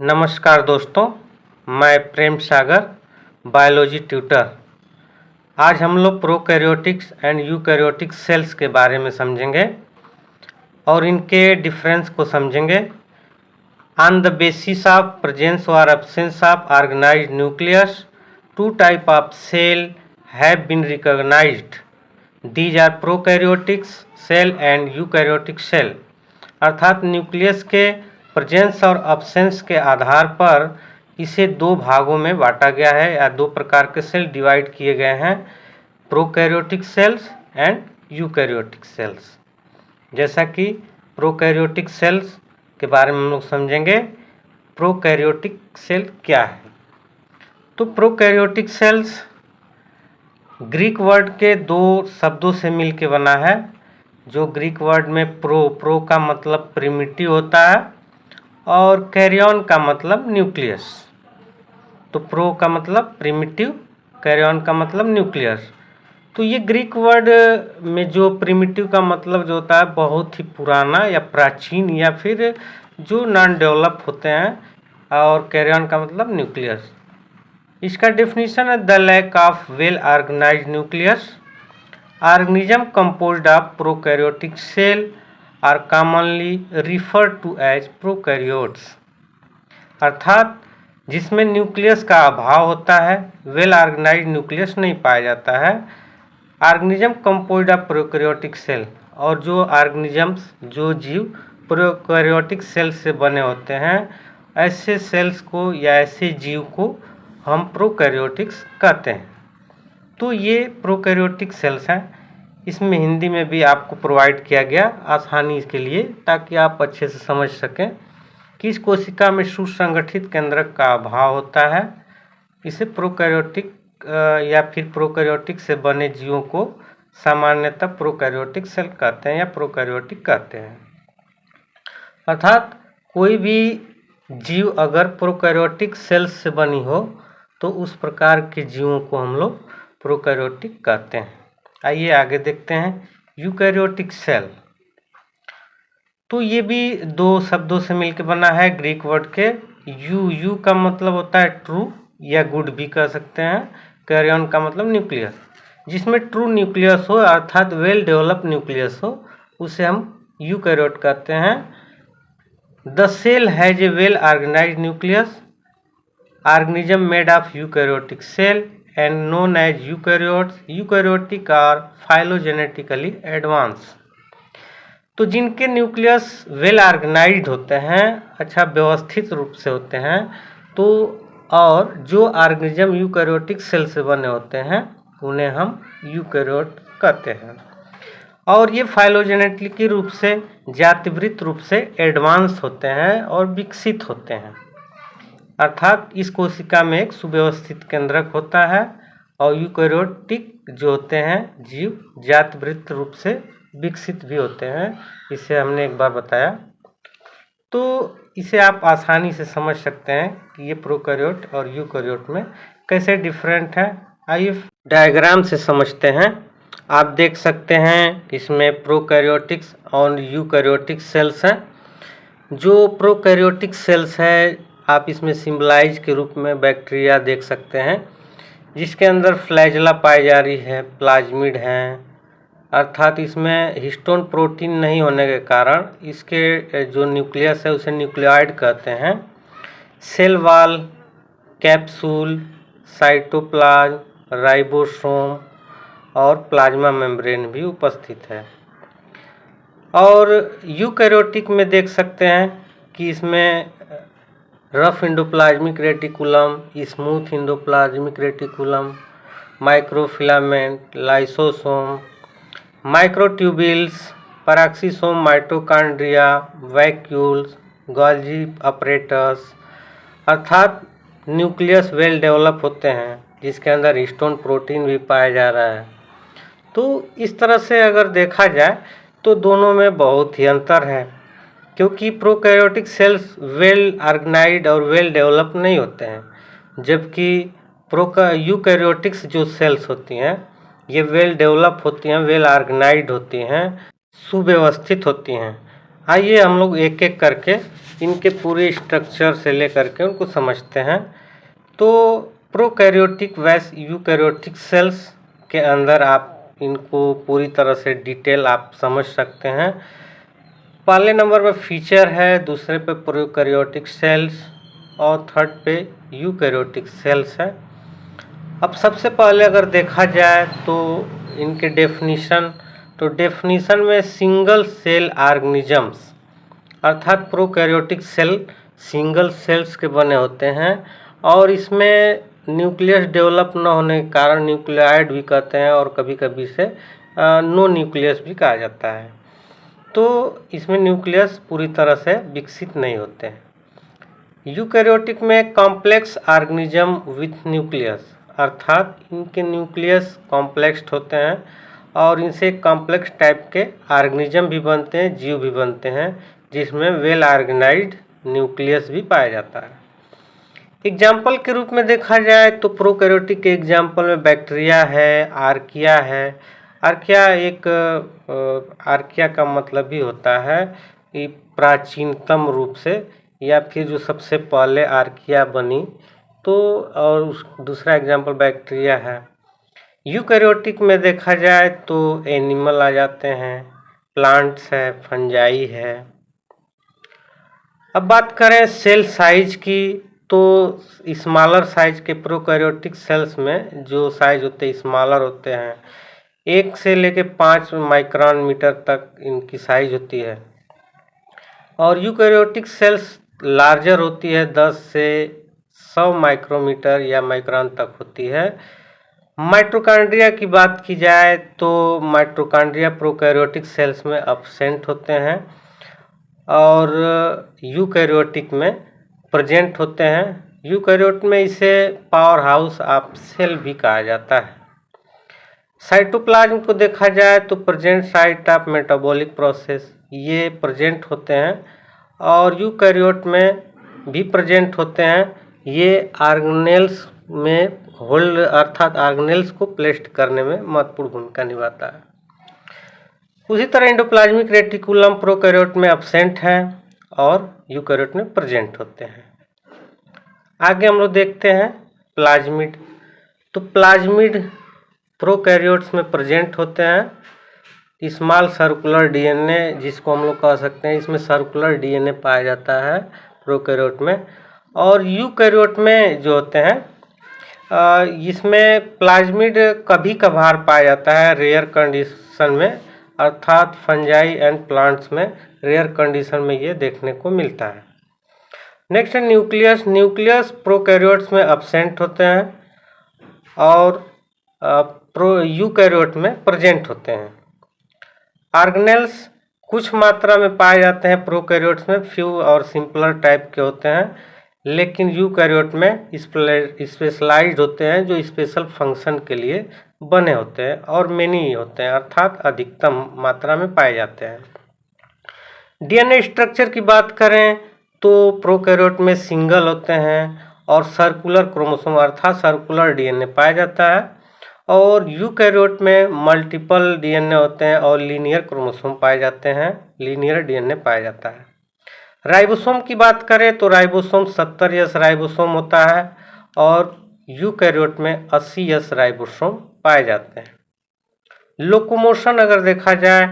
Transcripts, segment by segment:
नमस्कार दोस्तों, मैं प्रेम सागर बायोलॉजी ट्यूटर। आज हम लोग प्रोकैरियोटिक्स एंड यूकैरियोटिक सेल्स के बारे में समझेंगे और इनके डिफरेंस को समझेंगे। On the basis of presence और absence of organized nucleus, two type of cell have been recognized. These are prokaryotics cell and eukaryotic cell. अर्थात न्यूक्लियस के प्रेजेंस और अब्सेंस के आधार पर इसे दो भागों में बांटा गया है या दो प्रकार के सेल डिवाइड किए गए हैं, prokaryotic cells and eukaryotic cells. जैसा कि प्रोकैरियोटिक सेल्स के बारे में हम लोग समझेंगे। प्रोकैरियोटिक सेल क्या है? तो प्रोकैरियोटिक सेल्स ग्रीक वर्ड के दो शब्दों से मिलकर बना है। जो ग्रीक वर्ड में प्रो का मतलब प्रिमिटिव होता है और कैरियन का मतलब न्यूक्लियस। तो प्रो का मतलब प्रिमिटिव, कैरियन का मतलब न्यूक्लियस। तो ये ग्रीक वर्ड में जो प्रिमिटिव का मतलब जो होता है बहुत ही पुराना या प्राचीन या फिर जो नॉन डेवलप होते हैं, और कैरियन का मतलब न्यूक्लियस। इसका डेफिनेशन है the lack of well organised nucleus. Organism composed of prokaryotic cell are commonly refer to as prokaryotes. अर्थात जिसमें न्यूक्लियस का अभाव होता है, वेल ऑर्गेनाइज्ड न्यूक्लियस नहीं पाया जाता है। Organism composed of prokaryotic cell, और जो ऑर्गेनिजम्स, जो जीव प्रोकैरियोटिक सेल से बने होते हैं, ऐसे सेल्स को या ऐसे जीव को हम प्रोकैरियोटिक्स कहते हैं। तो ये प्रोकैरियोटिक सेल्स हैं। इसमें हिंदी में भी आपको प्रोवाइड किया गया आसानी के लिए, ताकि आप अच्छे से समझ सकें कि इस कोशिका में सुसंगठित केंद्रक का अभाव होता है। इसे प्रोकैरियोटिक या फिर प्रोकैरियोटिक से बने जीवों को सामान्यतः प्रोकैरियोटिक सेल कहते हैं या प्रोकैरियोटिक कहते हैं। अर्थात कोई भी जीव अगर प्रोकैरियोटिक सेल्स से बनी हो तो उस प्रकार के जीवों को हम लोग प्रोकैरियोटिक कहते हैं। आइए आगे देखते हैं यूकैरियोटिक सेल। तो ये भी दो शब्दों से मिलकर बना है ग्रीक वर्ड के। यू का मतलब होता है ट्रू या गुड भी कह सकते हैं। कैरियन का मतलब न्यूक्लियस। जिसमें ट्रू न्यूक्लियस हो अर्थात वेल डेवलप न्यूक्लियस हो, उसे हम यूकैरियोट कहते हैं। The cell has a well organised nucleus. Organism made of eukaryotic cell and known as eukaryotes, eukaryotic are phylogenetically advanced। तो जिनके न्यूक्लियस वेल ऑर्गेनाइज्ड होते हैं, अच्छा व्यवस्थित रूप से होते हैं, तो और जो ऑर्गेनिज्म यूकैरियोटिक सेल से बने होते हैं उन्हें हम यूकैरियोट कहते हैं। और ये फाइलोजेनेटिक रूप से, जातिवृत्त रूप से एडवांस होते हैं और विकसित होते हैं। अर्थात इस कोशिका में एक सुव्यवस्थित केंद्रक होता है और यूकैरियोटिक जो होते हैं जीव जातिवृत्त रूप से विकसित भी होते हैं। इसे हमने एक बार बताया, तो इसे आप आसानी से समझ सकते हैं कि ये प्रोकैरियोट और यूकैरियोट में कैसे डिफरेंट है। आइए डायग्राम से समझते हैं। आप देख सकते हैं इसमें प्रोकैरियोटिक्स और यूकैरियोटिक सेल्स हैं। जो प्रोकैरियोटिक सेल्स है, आप इसमें सिंबलाइज के रूप में बैक्टीरिया देख सकते हैं, जिसके अंदर फ्लैजेला पाई जा रही है, प्लाज्मिड हैं। अर्थात इसमें हिस्टोन प्रोटीन नहीं होने के कारण इसके जो न्यूक्लियस है उसे न्यूक्लियोइड कहते हैं। Cell wall, capsule, cytoplasm, ribosome और प्लाज्मा मेम्ब्रेन भी उपस्थित है। और यूकैरियोटिक में देख सकते हैं कि इसमें rough endoplasmic reticulum, smooth endoplasmic reticulum, microfilament, lysosome, microtubules, peroxisome, mitochondria, vacuoles, Golgi apparatus. अर्थात न्यूक्लियस वेल डेवलप होते हैं जिसके अंदर हिस्टोन प्रोटीन भी पाया जा रहा है। तो इस तरह से अगर देखा जाए तो दोनों में बहुत ही अंतर है, क्योंकि प्रोकैरियोटिक सेल्स वेल ऑर्गेनाइज्ड और वेल डेवलप नहीं होते हैं, जबकि यूकैरियोटिक्स जो सेल्स होती हैं ये वेल डेवलप होती हैं, वेल ऑर्गेनाइज्ड होती हैं, सुव्यवस्थित होती हैं। आइए हम लोग एक एक करके इनके पूरे स्ट्रक्चर से लेकर के उनको समझते हैं। तो प्रोकैरियोटिक वैस यूकैरियोटिक सेल्स के अंदर आप इनको पूरी तरह से डिटेल आप समझ सकते हैं। पहले नंबर पे फीचर है, दूसरे पे प्रोकैरियोटिक सेल्स और थर्ड पे यूकैरियोटिक सेल्स है। अब सबसे पहले अगर देखा जाए तो इनके डेफिनीशन में सिंगल सेल ऑर्गेनिजम्स अर्थात प्रोकैरियोटिक सेल सिंगल सेल्स के बने होते हैं और इसमें न्यूक्लियस डेवलप न होने के कारण न्यूक्लियाइड भी कहते हैं और कभी कभी से नो न्यूक्लियस भी कहा जाता है। तो इसमें न्यूक्लियस पूरी तरह से विकसित नहीं होते हैं। यूकैरियोटिक में कॉम्प्लेक्स ऑर्गेनिज्म विथ न्यूक्लियस अर्थात इनके न्यूक्लियस कॉम्प्लेक्स होते हैं और इनसे कॉम्प्लेक्स टाइप के ऑर्गेनिज्म भी बनते हैं, जीव भी बनते हैं, जिसमें वेल ऑर्गेनाइज्ड न्यूक्लियस भी पाया जाता है। एग्जाम्पल के रूप में देखा जाए तो प्रोकैरियोटिक के एग्जाम्पल में बैक्टीरिया है, आर्किया है। आर्किया का मतलब भी होता है कि प्राचीनतम रूप से या फिर जो सबसे पहले आर्किया बनी, तो और दूसरा एग्जाम्पल बैक्टीरिया है। यूकैरियोटिक में देखा जाए तो एनिमल आ जाते हैं, प्लांट्स है, फंजाई है। अब बात करें सेल साइज की तो स्मॉलर साइज के प्रोकैरियोटिक सेल्स में जो साइज होते हैं स्मॉलर होते हैं, 1 से लेके 5 माइक्रोन मीटर तक इनकी साइज होती है और यूकैरियोटिक सेल्स लार्जर होती है, 10 से 100 माइक्रोमीटर या माइक्रोन तक होती है। माइटोकॉन्ड्रिया की बात की जाए तो माइटोकॉन्ड्रिया प्रोकैरियोटिक सेल्स में एब्सेंट होते हैं और यूकैरियोटिक में प्रेजेंट होते हैं। यूकैरियोट में इसे पावर हाउस ऑफ सेल भी कहा जाता है। साइटोप्लाज्म को देखा जाए तो present site of metabolic process ये प्रेजेंट होते हैं और यूकैरियोट में भी प्रेजेंट होते हैं। ये ऑर्गेनेल्स में होल्ड अर्थात ऑर्गेनेल्स को प्लेस्ड करने में महत्वपूर्ण भूमिका निभाता है। उसी तरह एंडोप्लाज्मिक रेटिकुलम प्रोकैरियोट में एब्सेंट है और यूकैरियोट में प्रेजेंट होते हैं। आगे हम लोग देखते हैं प्लाज्मिड। तो प्लाज्मिड प्रोकैरियोट्स में प्रेजेंट होते हैं। स्मॉल सर्कुलर डीएनए जिसको हम लोग कह सकते हैं, इसमें सर्कुलर डीएनए पाया जाता है प्रोकैरियोट में। और यूकैरियोट में जो होते हैं इसमें प्लाज्मिड कभी कभार पाया जाता है, रेयर कंडीशन में, अर्थात फंजाई एंड प्लांट्स में रेयर कंडीशन में ये देखने को मिलता है। नेक्स्ट है न्यूक्लियस प्रोकैरियोट्स में एब्सेंट होते हैं और यूकैरियोट में प्रेजेंट होते हैं। ऑर्गेनेल्स कुछ मात्रा में पाए जाते हैं प्रोकैरियोट्स में, फ्यू और सिंपलर टाइप के होते हैं, लेकिन यूकैरियोट में स्पेशलाइज्ड होते हैं जो स्पेशल फंक्शन के लिए बने होते हैं और मेनी होते हैं अर्थात अधिकतम मात्रा में पाए जाते हैं। डीएनए स्ट्रक्चर की बात करें तो प्रोकैरियोट में सिंगल होते हैं और सर्कुलर क्रोमोसोम अर्थात सर्कुलर डीएनए पाया जाता है और यूकैरियोट में मल्टीपल डीएनए होते हैं और लीनियर क्रोमोसोम पाए जाते हैं, लीनियर डीएनए पाया जाता है। राइबोसोम की बात करें तो राइबोसोम 70S राइबोसोम होता है और यूकैरियोट में 80S राइबोसोम पाए जाते हैं। लोकोमोशन अगर देखा जाए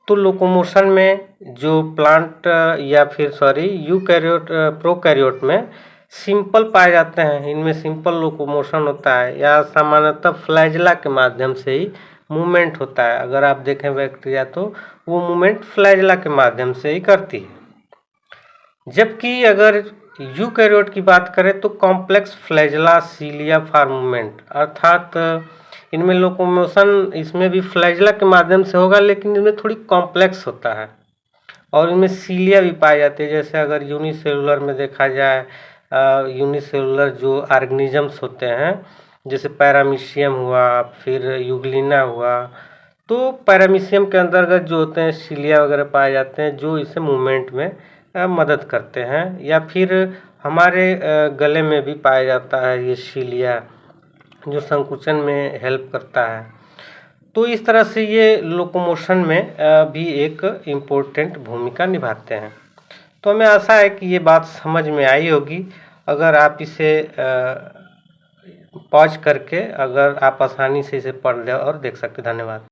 तो लोकोमोशन में जो प्लांट या फिर यूकैरियोट प्रोकैरियोट में सिंपल पाए जाते हैं, इनमें सिंपल लोकोमोशन होता है या सामान्यतः फ्लैजला के माध्यम से ही मूवमेंट होता है। अगर आप देखें बैक्टीरिया तो वो मूवमेंट फ्लैजला के माध्यम से ही करती है। जबकि अगर यूकैरियोट की बात करें तो कॉम्प्लेक्स फ्लैजला सीलिया फॉर मूवमेंट अर्थात इनमें लोकोमोशन इसमें भी फ्लैजला के माध्यम से होगा, लेकिन इनमें थोड़ी कॉम्प्लेक्स होता है और इनमें सीलिया भी पाई जाती है। जैसे अगर यूनिसेलुलर में देखा जाए, यूनिसेलुलर जो ऑर्गेनिजम्स होते हैं जैसे पैरामीशियम हुआ, फिर यूग्लिना हुआ, तो पैरामीशियम के अंतर्गत जो होते हैं सीलिया वगैरह पाए जाते हैं जो इसे मूवमेंट में मदद करते हैं। या फिर हमारे गले में भी पाया जाता है ये सीलिया जो संकुचन में हेल्प करता है। तो इस तरह से ये लोकोमोशन में भी एक इम्पोर्टेंट भूमिका निभाते हैं। तो हमें आशा है कि ये बात समझ में आई होगी। अगर आप इसे पॉज करके अगर आप आसानी से इसे पढ़ ले और देख सकते। धन्यवाद।